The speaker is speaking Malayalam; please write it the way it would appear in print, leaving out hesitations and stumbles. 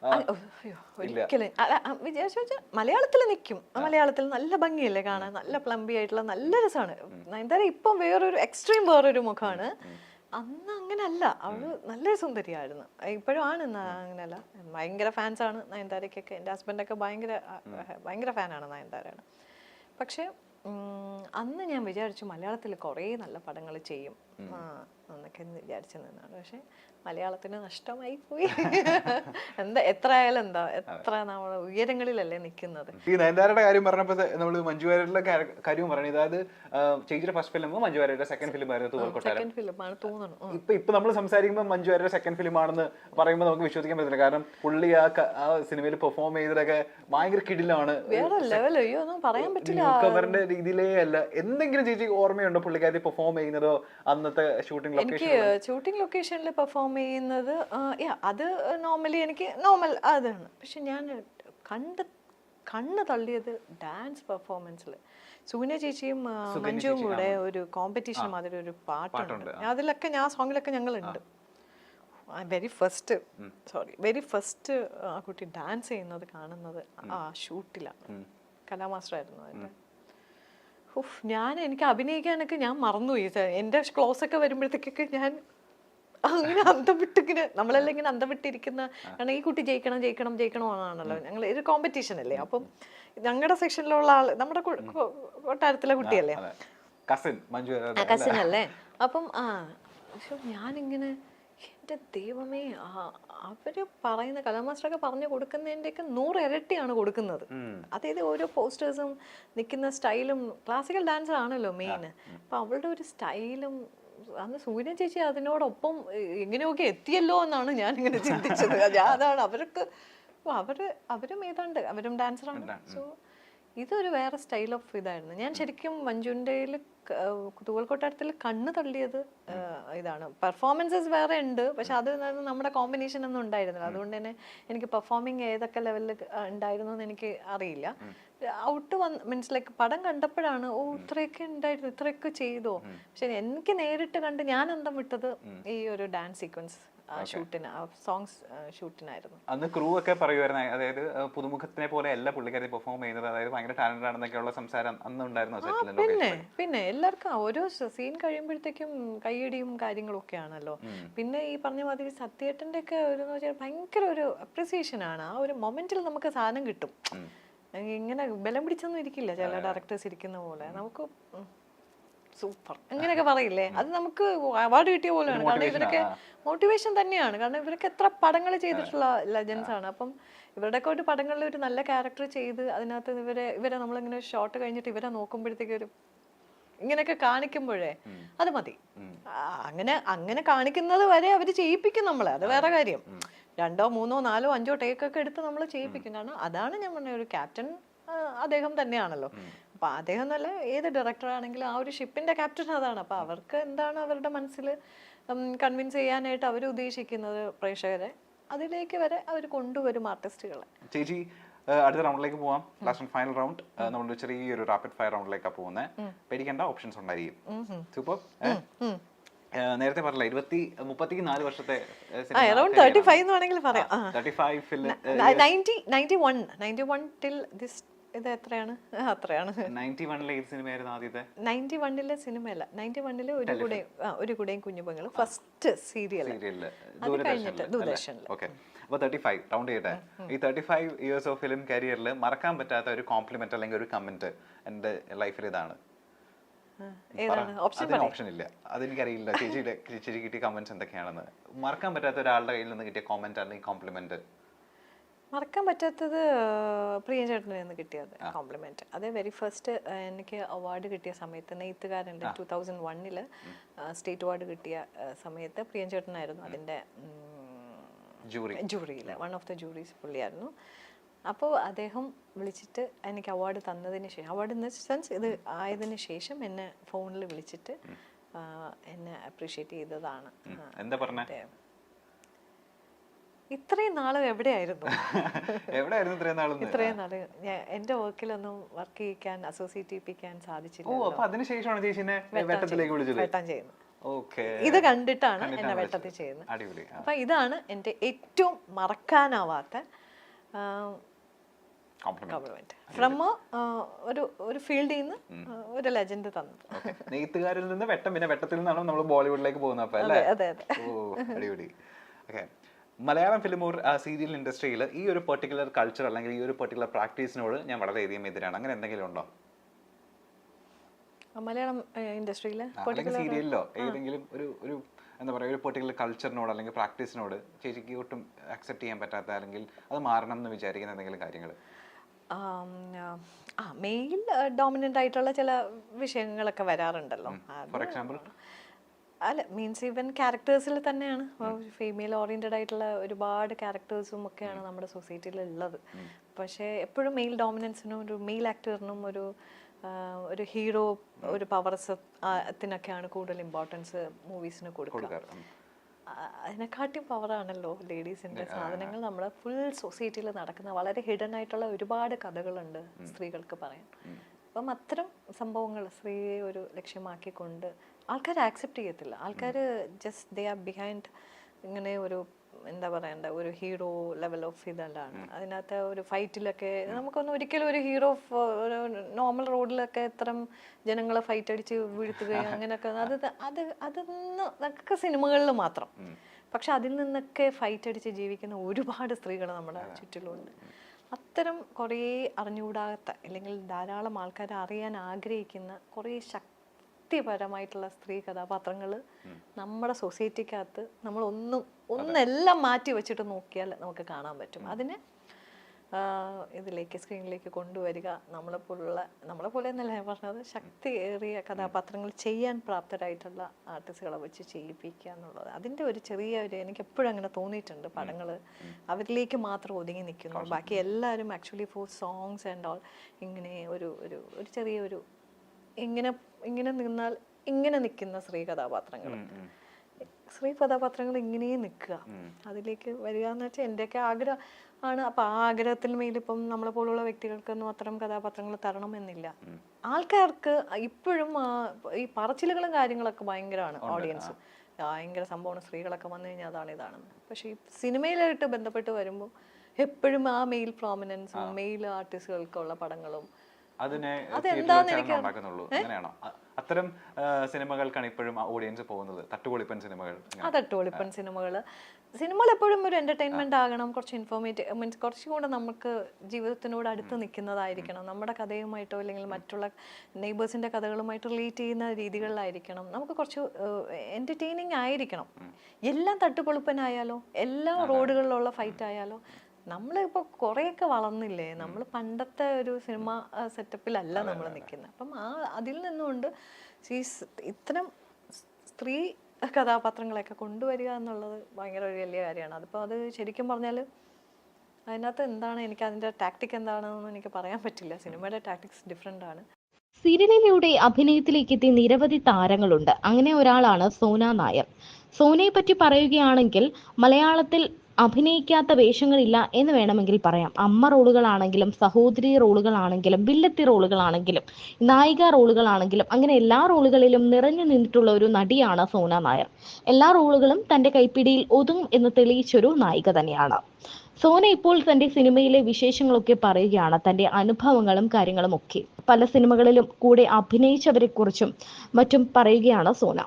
ഒരിക്കലും വിചാരിച്ചു മലയാളത്തിൽ നിൽക്കും. മലയാളത്തിൽ നല്ല ഭംഗിയല്ലേ കാണാൻ, നല്ല പ്ലംബി ആയിട്ടുള്ള നല്ല രസമാണ്. നയൻതാര ഇപ്പം വേറൊരു മുഖമാണ്. അന്ന് അങ്ങനല്ല, അവള് നല്ലൊരു സുന്ദരിയായിരുന്നു. ഇപ്പോഴും ആണ്, അങ്ങനെയല്ല. ഭയങ്കര ഫാൻസാണ് നയൻതാരയ്ക്കൊക്കെ. എൻ്റെ ഹസ്ബൻഡൊക്കെ ഭയങ്കര ഫാനാണ് നയൻതാരയാണ്. പക്ഷെ അന്ന് ഞാൻ വിചാരിച്ചു മലയാളത്തിൽ കുറേ നല്ല പടങ്ങൾ ചെയ്യും എന്നൊക്കെ വിചാരിച്ചു നിന്നാണ്. പക്ഷെ മലയാളത്തിന് നഷ്ടമായി പോയി. എത്ര ആയാലും എത്ര നമ്മൾ ഉയരങ്ങളിലല്ലേ നിൽക്കുന്നത്. ഈ നയൻതാരയുടെ കാര്യം പറഞ്ഞപ്പോൾ നമ്മൾ മഞ്ജു വാര്യരുടെ കാര്യം പറഞ്ഞു. അതായത് ചേച്ചിയുടെ ഫസ്റ്റ് ഫിലിം മഞ്ജു വാര്യരുടെ സെക്കൻഡ് ഫിലിം ആയിരുന്നു തൂവൽക്കൊട്ടാരം. ഇപ്പൊ നമ്മൾ സംസാരിക്കുമ്പോൾ മഞ്ജു വാര്യരുടെ സെക്കൻഡ് ഫിലിം ആണെന്ന് പറയുമ്പോൾ നമുക്ക് വിശ്വസിക്കാൻ പറ്റില്ല. കാരണം പുള്ളി ആ സിനിമയിൽ പെർഫോം ചെയ്തതൊക്കെ ഭയങ്കര കിടിലാണ്, പറയാൻ പറ്റില്ല. കവറിന്റെ രീതിയിലേ അല്ല. എന്തെങ്കിലും ചേച്ചി ഓർമ്മയുണ്ടോ പുള്ളിക്കാരി പെർഫോം ചെയ്യുന്നതോ അന്നത്തെ ഷൂട്ടിംഗ് ലൊക്കേഷനിൽ പെർഫോം ചെയ്യുന്നത്? അത് നോർമലി എനിക്ക് നോർമൽ അതാണ്. പക്ഷെ ഞാൻ കണ്ണ് തള്ളിയത് ഡാൻസ് പെർഫോമൻസിൽ. സൂര്യ ചേച്ചിയും മഞ്ജുവും കൂടെ ഒരു കോമ്പറ്റീഷൻ മാതിരി ഒരു പാട്ടുണ്ട്. അതിലൊക്കെ സോങ്ങിലൊക്കെ ഞങ്ങളുണ്ട്. വെരി ഫസ്റ്റ് ആ കുട്ടി ഡാൻസ് ചെയ്യുന്നത് കാണുന്നത് ആ ഷൂട്ടിലാണ്. കലാമാസ്റ്റർ ആയിരുന്നു അതിന്റെ. എനിക്ക് അഭിനയിക്കാനൊക്കെ ഞാൻ മറന്നുപോയി. എൻ്റെ ക്ലോസ് ഒക്കെ വരുമ്പോഴത്തേക്കൊക്കെ ഞാൻ അങ്ങനെ അന്തം വിട്ടിങ്ങനെ, നമ്മളെല്ലാം ഇങ്ങനെ അന്തം വിട്ടിരിക്കുന്ന. കാരണം ഈ കുട്ടി ജയിക്കണമെന്നാണല്ലോ. ഞങ്ങൾ ഒരു കോമ്പറ്റീഷൻ അല്ലേ. അപ്പം ഞങ്ങളുടെ സെക്ഷനിലുള്ള ആള് നമ്മുടെ കൊട്ടാരത്തിലെ കുട്ടിയല്ലേ, കസിൻ അല്ലേ. അപ്പം പക്ഷെ ഞാനിങ്ങനെ എൻ്റെ ദൈവമേ, അവര് പറയുന്ന കലാമാസ്റ്ററൊക്കെ പറഞ്ഞു കൊടുക്കുന്നതിൻ്റെയൊക്കെ 100 ഇരട്ടിയാണ് കൊടുക്കുന്നത്. അതായത് ഓരോ പോസ്റ്റേഴ്സും നിൽക്കുന്ന സ്റ്റൈലും. ക്ലാസിക്കൽ ഡാൻസർ ആണല്ലോ മെയിൻ. അപ്പം അവളുടെ ഒരു സ്റ്റൈലും അന്ന് സൂര്യ ചേച്ചി അതിനോടൊപ്പം എങ്ങനെയൊക്കെ എത്തിയല്ലോ എന്നാണ് ഞാൻ ഇങ്ങനെ ചിന്തിച്ചത്. അതാണ് അവരും ഏതാണ്ട് അവരും ഡാൻസറാണ്. സോ ഇതൊരു വേറെ സ്റ്റൈൽ ഓഫ് ഇതായിരുന്നു. ഞാൻ ശരിക്കും മഞ്ജുൻ്റെ തൂവൽക്കൊട്ടാരത്തിൽ കണ്ണ് തള്ളിയത് ഇതാണ്. പെർഫോമൻസസ് വേറെ ഉണ്ട്, പക്ഷെ അത് നമ്മുടെ കോമ്പിനേഷൻ ഒന്നും ഉണ്ടായിരുന്നില്ല. അതുകൊണ്ട് തന്നെ എനിക്ക് പെർഫോമിങ് ഏതൊക്കെ ലെവലിൽ ഉണ്ടായിരുന്നു എന്ന് എനിക്ക് അറിയില്ല. ഔട്ട് മീൻസ് ലൈക്ക് പടം കണ്ടപ്പോഴാണ് ഇത്രയൊക്കെ ഉണ്ടായിരുന്നു, ഇത്രയൊക്കെ ചെയ്തോ. പക്ഷെ എനിക്ക് നേരിട്ട് കണ്ട് ഞാൻ അന്തം വിട്ടത് ഈ ഒരു ഡാൻസ് സീക്വൻസ് സോങ്സ് ഷൂട്ടിനായിരുന്നു. അന്ന് ക്രൂ ഒക്കെ പറയുമായിരുന്നു, അതായത് പുതുമുഖത്തിനെ പോലെ അല്ല പുള്ളിക്കാരി പെർഫോം ചെയ്യുന്നത്, അതായത് ഭയങ്കര ടാലന്റഡ് ആണെന്നൊക്കെയുള്ള സംസാരം അന്ന് ഉണ്ടായിരുന്നു. പിന്നെ എല്ലാവർക്കും ഓരോ സീൻ കഴിയുമ്പോഴത്തേക്കും കയ്യടിയും കാര്യങ്ങളും ഒക്കെ ആണല്ലോ. പിന്നെ ഈ പറഞ്ഞ മാതിരി സത്യേട്ടന്റെ ഒക്കെ ഒരു ഭയങ്കര ഒരു അപ്രിസിയേഷൻ ആണ്. ആ ഒരു മൊമെന്റിൽ നമുക്ക് സാധനം കിട്ടും. ഇങ്ങനെ ബലം പിടിച്ചൊന്നും ഇരിക്കില്ല ചില ഡയറക്ടേഴ്സ് ഇരിക്കുന്ന പോലെ. നമുക്ക് സൂപ്പർ അങ്ങനെയൊക്കെ പറയില്ലേ, അത് നമുക്ക് അവാർഡ് കിട്ടിയ പോലെയാണ്. കാരണം ഇവരൊക്കെ മോട്ടിവേഷൻ തന്നെയാണ്. കാരണം ഇവരൊക്കെ എത്ര പടങ്ങൾ ചെയ്തിട്ടുള്ള ലെജൻസ് ആണ്. അപ്പം ഇവരുടെയൊക്കെ ഒരു പടങ്ങളിൽ ഒരു നല്ല ക്യാരക്ടർ ചെയ്ത് അതിനകത്ത് ഇവരെ നമ്മളിങ്ങനെ ഷോട്ട് കഴിഞ്ഞിട്ട് ഇവരെ നോക്കുമ്പോഴത്തേക്ക് ഒരു ഇങ്ങനെയൊക്കെ കാണിക്കുമ്പോഴേ അത് മതി. അങ്ങനെ കാണിക്കുന്നത് വരെ അവര് ചെയ്യിപ്പിക്കും നമ്മളെ, അത് വേറെ കാര്യം. 2, 3, 4, 5 ടേക്കൊക്കെ എടുത്ത് നമ്മൾ ചെയ്യിപ്പിക്കും. കാരണം അതാണ് ഞാൻ പറഞ്ഞ ഒരു ക്യാപ്റ്റൻ അദ്ദേഹം തന്നെയാണല്ലോ. അപ്പൊ അദ്ദേഹം എന്നല്ല, ഏത് ഡയറക്ടർ ആണെങ്കിലും ആ ഒരു ഷിപ്പിന്റെ ക്യാപ്റ്റൻ അതാണ്. അപ്പൊ അവർക്ക് എന്താണ് അവരുടെ മനസ്സിൽ കൺവിൻസ് ചെയ്യാനായിട്ട് അവർ ഉദ്ദേശിക്കുന്നത് പ്രേക്ഷകരെ, അതിലേക്ക് വരെ അവർ കൊണ്ടുവരും ആർട്ടിസ്റ്റുകളെ. ചേച്ചി അടുത്ത റൗണ്ടിലേക്ക് പോവാം. Last and final round. നമ്മൾ ചെറിയൊരു റാപ്പിഡ് ഫയർ റൗണ്ടിലേക്കാണ് പോകുന്നത്. പേടിക്കേണ്ട, ഓപ്ഷൻസ് ഉണ്ടായിരിക്കും. സൂപ്പർ. നേരത്തെ പറഞ്ഞില്ല 34 വർഷത്തെ 91 ടിൽ ദിസ് ഇത് എത്രയാണ്? അത്രയാണ്. 91 ഏത് സിനിമയായിരുന്നു ആദ്യത്തെ? 91 സിനിമയല്ല, 91 ഒരു കൂടെയും കുഞ്ഞുപെങ്ങളും ഫസ്റ്റ് സീരിയൽ. അത് കഴിഞ്ഞിട്ട് ദൂരദർശനിൽ. ഓക്കെ, അപ്പോൾ 35 റൗണ്ട് ചെയ്യട്ടെ. ഈ 35 ഇയേഴ്സ് ഓഫ് ഫിലിം കരിയറിൽ മറക്കാൻ പറ്റാത്ത ഒരു കോംപ്ലിമെന്റ് അല്ലെങ്കിൽ ഒരു കമന്റ് എൻ്റെ ലൈഫിൽ ഇതാണ്. ഓപ്ഷൻ ഇല്ല, അതെനിക്കറിയില്ല. ചേച്ചി കിട്ടിയ കമന്റ്സ് എന്തൊക്കെയാണെന്ന്. മറക്കാൻ പറ്റാത്ത ഒരാളുടെ കയ്യിൽ നിന്ന് കിട്ടിയ കോമന്റ് അല്ലെങ്കിൽ കോംപ്ലിമെന്റ്. മറക്കാൻ പറ്റാത്തത് പ്രിയചേട്ടനിൽ നിന്ന് കിട്ടിയത് കോംപ്ലിമെന്റ്. അത് വെരി ഫസ്റ്റ് എനിക്ക് അവാർഡ് കിട്ടിയ സമയത്ത്, നെയ്ത്തുകാരൻ്റെ 2001 സ്റ്റേറ്റ് അവാർഡ് കിട്ടിയ സമയത്ത് പ്രിയചേട്ടനായിരുന്നു അതിൻ്റെ ജൂറിയിൽ, വൺ ഓഫ് ദ ജൂറീസ് പുള്ളിയായിരുന്നു. അപ്പോൾ അദ്ദേഹം വിളിച്ചിട്ട് എനിക്ക് അവാർഡ് തന്നതിന് ശേഷം, അവാർഡ് ഇൻ ദ സെൻസ് ഇത് ആയതിനു ശേഷം എന്നെ ഫോണിൽ വിളിച്ചിട്ട് എന്നെ അപ്രീഷിയേറ്റ് ചെയ്തതാണ്. എന്താ പറഞ്ഞത്? ഇത്രയും നാള് എവിടെയായിരുന്നു? ഇത്രയും നാള് എന്റെ വർക്കിലൊന്നും വർക്ക് ചെയ്യിക്കാൻ, അസോസിയേറ്റ് ചെയ്യിപ്പിക്കാൻ സാധിച്ചില്ല. വെട്ടാൻ ചെയ്യുന്നു. ഓക്കെ, ഇത് കണ്ടിട്ടാണ് എന്നെ വെട്ടത്തിൽ ചെയ്യുന്നത്. അടിപൊളി. അപ്പൊ ഇതാണ് എൻ്റെ ഏറ്റവും മറക്കാനാവാത്ത കോംപ്ലിമെന്റ് ഫ്രം ഒരു ഫീൽഡിൽ നിന്ന് ഒരു ലെജൻഡ് തന്നത്. നെയ്ത്തുകാരിൽ നിന്ന് വെട്ടം, പിന്നെ വെട്ടത്തിൽ നിന്നാണ് നമ്മൾ ബോളിവുഡിലേക്ക് പോകുന്നത്. അപ്പൊ അല്ലേ? അതെ അതെ. ഓ, അടിപൊളി. ഓക്കെ, മലയാളം ഫിലിം സീരിയൽ ഇൻഡസ്ട്രിയിൽ ഈ ഒരു പെർട്ടിക്കുലർ കൾച്ചർ അല്ലെങ്കിൽ ഈ ഒരു പെർട്ടിക്കുലർ പ്രാക്ടീസിനോട് ഞാൻ വളരെയധികം എതിരാണ്. അങ്ങനെ എന്തെങ്കിലും ഉണ്ടോ? മലയാളം ഇൻഡസ്ട്രിയിലെ സീരിയലിലോ ഏതെങ്കിലും ഒരു എന്താ പറയുക, ഒരു പെർട്ടിക്കുലർ കൾച്ചറിനോട് അല്ലെങ്കിൽ പ്രാക്ടീസിനോട് ചേച്ചിക്ക് ഒട്ടും അക്സെപ്റ്റ് ചെയ്യാൻ പറ്റാത്ത അല്ലെങ്കിൽ അത് മാറണം എന്ന് വിചാരിക്കുന്ന എന്തെങ്കിലും കാര്യങ്ങൾ? മെയിൽ ഡോമിനൻ്റ് ആയിട്ടുള്ള ചില വിഷയങ്ങളൊക്കെ വരാറുണ്ടല്ലോ. For example? അല്ല, മീൻസ് ഈവൻ ക്യാരക്ടേഴ്സിൽ തന്നെയാണ് ഫീമെയിൽ ഓറിയൻറ്റഡ് ആയിട്ടുള്ള ഒരുപാട് ക്യാരക്ടേഴ്സും ഒക്കെയാണ് നമ്മുടെ സൊസൈറ്റിയിൽ ഉള്ളത്. പക്ഷേ എപ്പോഴും മെയിൽ ഡോമിനൻസിനും ഒരു മെയിൽ ആക്ടറിനും ഒരു ഹീറോ, ഒരു പവർസത്തിനൊക്കെയാണ് കൂടുതൽ ഇമ്പോർട്ടൻസ് മൂവീസിന് കൊടുക്കുക. അതിനെക്കാട്ടി പവറാണല്ലോ ലേഡീസിൻ്റെ സാധനങ്ങൾ. നമ്മുടെ ഫുൾ സൊസൈറ്റിയിൽ നടക്കുന്ന വളരെ ഹിഡൻ ആയിട്ടുള്ള ഒരുപാട് കഥകളുണ്ട് സ്ത്രീകൾക്ക് പറയാൻ. അപ്പം അത്തരം സംഭവങ്ങൾ സ്ത്രീയെ ഒരു ലക്ഷ്യമാക്കിക്കൊണ്ട് ആൾക്കാർ ആക്സെപ്റ്റ് ചെയ്യത്തില്ല. ആൾക്കാർ ജസ്റ്റ് ദേ ആർ ബിഹൈൻഡ് ഇങ്ങനെ ഒരു എന്താ പറയണ്ട ഒരു ഹീറോ ലെവൽ ഓഫ് ഇതല്ലാണ്. അതിനകത്ത് ഒരു ഫൈറ്റിലൊക്കെ നമുക്കൊന്നും ഒരിക്കലും ഒരു ഹീറോ ഒരു നോർമൽ റോഡിലൊക്കെ ഇത്തരം ജനങ്ങളെ ഫൈറ്റ് അടിച്ച് വീഴ്ത്തുകയും അങ്ങനെയൊക്കെ അതൊക്കെ സിനിമകളിൽ മാത്രം. പക്ഷെ അതിൽ നിന്നൊക്കെ ഫൈറ്റ് അടിച്ച് ജീവിക്കുന്ന ഒരുപാട് സ്ത്രീകൾ നമ്മുടെ ചുറ്റിലുണ്ട്. അത്തരം കുറേ അറിഞ്ഞുകൂടാത്ത അല്ലെങ്കിൽ ധാരാളം ആൾക്കാർ അറിയാൻ ആഗ്രഹിക്കുന്ന കുറേ ശക്തിപരമായിട്ടുള്ള സ്ത്രീ കഥാപാത്രങ്ങൾ നമ്മുടെ സൊസൈറ്റിക്കകത്ത് നമ്മൾ ഒന്നെല്ലാം മാറ്റി വെച്ചിട്ട് നോക്കിയാൽ നമുക്ക് കാണാൻ പറ്റും. അതിനെ ഇതിലേക്ക് സ്ക്രീനിലേക്ക് കൊണ്ടുവരിക, നമ്മളെ പോലെ എന്നല്ല ഞാൻ പറഞ്ഞത്, ശക്തിയേറിയ കഥാപാത്രങ്ങൾ ചെയ്യാൻ പ്രാപ്തരായിട്ടുള്ള ആർട്ടിസ്റ്റുകളെ വെച്ച് ചെയ്യിപ്പിക്കുക എന്നുള്ളത് അതിൻ്റെ ഒരു ചെറിയ എനിക്ക് എപ്പോഴും അങ്ങനെ തോന്നിയിട്ടുണ്ട്. പടങ്ങൾ അവരിലേക്ക് മാത്രം ഒതുങ്ങി നിൽക്കുന്നു, ബാക്കി എല്ലാവരും actually for songs and all ഇങ്ങനെ ഒരു ചെറിയൊരു ഇങ്ങനെ നിന്നാൽ ഇങ്ങനെ നിൽക്കുന്ന സ്ത്രീ കഥാപാത്രങ്ങൾ ഇങ്ങനെ നിൽക്കുക, അതിലേക്ക് വരിക എന്ന് വെച്ചാൽ എൻ്റെയൊക്കെ ആഗ്രഹം ആണ്. അപ്പൊ ആ ആഗ്രഹത്തിന് മേലിപ്പം നമ്മളെ പോലുള്ള വ്യക്തികൾക്കൊന്നും അത്തരം കഥാപാത്രങ്ങൾ തരണമെന്നില്ല. ആൾക്കാർക്ക് ഇപ്പോഴും ഈ പറച്ചിലുകളും കാര്യങ്ങളൊക്കെ ഭയങ്കരമാണ്. ഓഡിയൻസ് ഭയങ്കര സംഭവമാണ്, സ്ത്രീകളൊക്കെ വന്നു കഴിഞ്ഞാൽ അതാണ് ഇതാണെന്ന്. പക്ഷെ ഈ സിനിമയിലായിട്ട് ബന്ധപ്പെട്ട് വരുമ്പോൾ എപ്പോഴും ആ മെയിൽ പ്രോമിനൻസും മെയിൽ ആർട്ടിസ്റ്റുകൾക്കുള്ള പടങ്ങളും അത്തരം സിനിമകൾക്കാണ് ഇപ്പോഴും ഓഡിയൻസ് പോകുന്നത്. തട്ടുപൊളിപ്പൻ സിനിമകൾ എപ്പോഴും ഒരു എന്റർടൈൻമെന്റ് ആകണം, കുറച്ച് ഇൻഫോർമേറ്റീവ് മീൻസ് കുറച്ചുകൂടെ നമുക്ക് ജീവിതത്തിനോട് അടുത്ത് നിൽക്കുന്നതായിരിക്കണം. നമ്മുടെ കഥയുമായിട്ടോ അല്ലെങ്കിൽ മറ്റുള്ള നെയ്ബേഴ്സിന്റെ കഥകളുമായിട്ട് റിലേറ്റ് ചെയ്യുന്ന രീതികളിലായിരിക്കണം. നമുക്ക് കുറച്ച് എന്റർടൈനിങ് ആയിരിക്കണം. എല്ലാം തട്ടുപൊളിപ്പനായാലോ, എല്ലാ റോഡുകളിലുള്ള ഫൈറ്റ് ആയാലോ, നമ്മളിപ്പോൾ കുറേയൊക്കെ വളർന്നില്ലേ, നമ്മൾ പണ്ടത്തെ ഒരു സിനിമ സെറ്റപ്പിലല്ല നമ്മൾ നിൽക്കുന്നത്. അപ്പം അതിൽ നിന്നുകൊണ്ട് ഇത്തരം സ്ത്രീ കഥാപാത്രങ്ങളെയൊക്കെ കൊണ്ടുവരിക എന്നുള്ളത് ഭയങ്കര ഒരു വലിയ കാര്യമാണ്. അതിപ്പോൾ അത് ശരിക്കും പറഞ്ഞാൽ അതിനകത്ത് എന്താണ്, എനിക്ക് അതിൻ്റെ ടാക്ടിക് എന്താണെന്നൊന്നും എനിക്ക് പറയാൻ പറ്റില്ല. സിനിമയുടെ ടാക്ടിക്സ് ഡിഫറെൻ്റ് ആണ്. സീരിയലിലൂടെ അഭിനയത്തിലേക്ക് എത്തിയ നിരവധി താരങ്ങളുണ്ട്. അങ്ങനെ ഒരാളാണ് സോന നായർ. സോനയെ പറ്റി പറയുകയാണെങ്കിൽ മലയാളത്തിൽ അഭിനയിക്കാത്ത വേഷങ്ങളില്ല എന്ന് വേണമെങ്കിൽ പറയാം. അമ്മ റോളുകളാണെങ്കിലും സഹോദരി റോളുകളാണെങ്കിലും വില്ലത്തി റോളുകളാണെങ്കിലും നായിക റോളുകളാണെങ്കിലും അങ്ങനെ എല്ലാ റോളുകളിലും നിറഞ്ഞു നിന്നിട്ടുള്ള ഒരു നടിയാണ് സോന നായർ. എല്ലാ റോളുകളും തന്റെ കൈപ്പിടിയിൽ ഒതുങ്ങും എന്ന് തെളിയിച്ചൊരു നായിക തന്നെയാണ് സോന. ഇപ്പോൾ തന്റെ സിനിമയിലെ വിശേഷങ്ങളൊക്കെ പറയുകയാണ്, തന്റെ അനുഭവങ്ങളും കാര്യങ്ങളും ഒക്കെ. പല സിനിമകളിലും കൂടെ അഭിനയിച്ചവരെ കുറിച്ചും മറ്റും പറയുകയാണ് സോന.